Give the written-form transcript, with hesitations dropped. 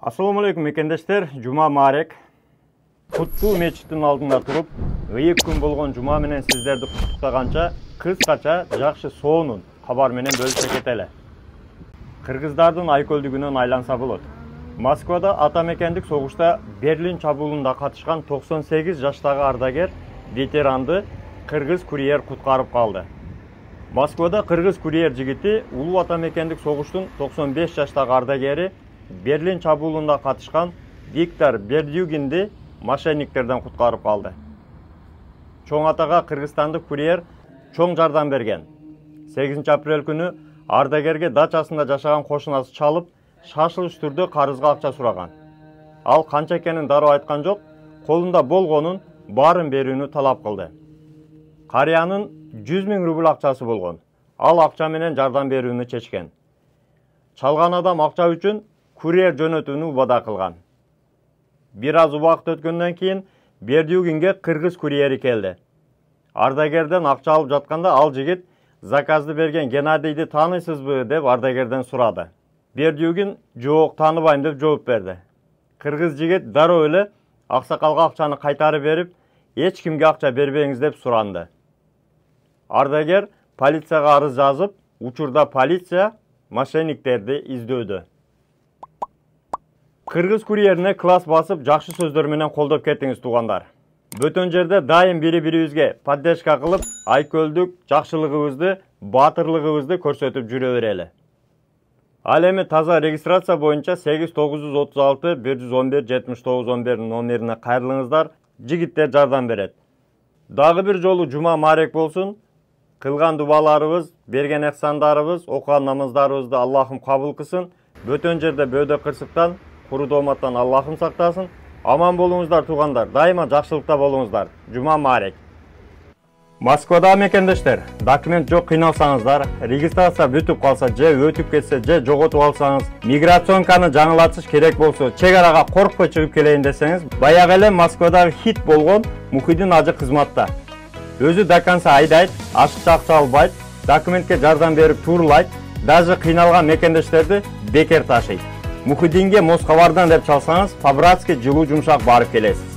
Assalamu alaikum mekендештер, Жума Марек. Куттуу мечиттин алдында туруп, ыйык күн болгон жума менен сиздерди куттуктаганча, кыскача жакшы соонун кабар менен бөлүшө кетели. Кыргыздардын айкөлдүгүнөн айланса болот. Москвада ата мекендик согушта Берлин чабуулунда катышкан 98 жаштагы ардагер ветеранды кыргыз курьер куткарып калды. Москвада кыргыз курьер жигити улуу ата мекендик согуштун 95 жаштагы ардагери Берлин чабуулунда катышкан Виктор Бердюгинди мошенниктерден куткарып калды. Чоң атага кыргызстандык курьер чоң жардам берген. 8 апрель күнү ардагерге дачасында жашаган кошунасы чалып, шашылыш түрдө карызга акча сураган. Ал канча экенин дароо айткан жок, колунда болгонун баарын берүүнү талап кылды. Карыянын 100 000 рубль акчасы болгон. Ал акча менен жардам берүүнү чечкен. Чалган адам акча үчүн курьер жөнөтүүнү убада кылган. Бир аз убакыт өткөндөн кийин Бердюгинге кыргыз курьери келди. Ардагерден акча алып жатканда ал жигит заказды берген Геннадийди тааныйсызбы деп ардагерден сурады. Бердюгин жок, тааныбайм деп жооп берди. Кыргыз жигит дароо эле аксакалга акчаны кайтарып берип, эч кимге акча бербеңиз деп суранды. Ардагер полицияга арыз жазып, учурда полиция мошенниктерди издөдө. Кыргыз курьерине класс басып, жакшы сөздөр менен колдоп кеттиңиз туугандар. Бөтөн жерде дайым бири-бирибизге поддержка кылып, айкөлдүк жакшылыгыбызды, баатырлыгыбызды көрсөтүп жүрө берели. Ал эми таза регистрация боюнча 8936 111 7911 номерине кайрылыңыздар, жигиттер жардам берет. Дагы бир жолу жума марек болсун. Кылган дубаларыбыз, берген эхсандарыбыз, окуган намаздарыбызды Аллахым кабыл кылсын. Бөтөн жерде бөөдө кырсыктан, куру дооматтан Аллахым сактасын. Аман болуңуздар туугандар, дайыма жакшылыкта болуңуздар. Жума марек. Москвада мекендештер, документ жок кыйналсаңыздар, регистрация бүтүп калса, же өтүп кетсе, же жоготуп алсаңыз, миграционканы жаңылатыш керек болсо, чек арага коркпой чыгып келейин десеңиз, баягы эле Москвадагы хит болгон Мухиддин ажы кызматта. Өзү до конца айдайт, ашыкча акча албайт, документке жардам берип туурулайт, даже кыйналган мекендештерди бекер ташыйт. Мухиддинге Москвардан деп чалсаңыз, по-братски жылуу жумшак барып келесиз.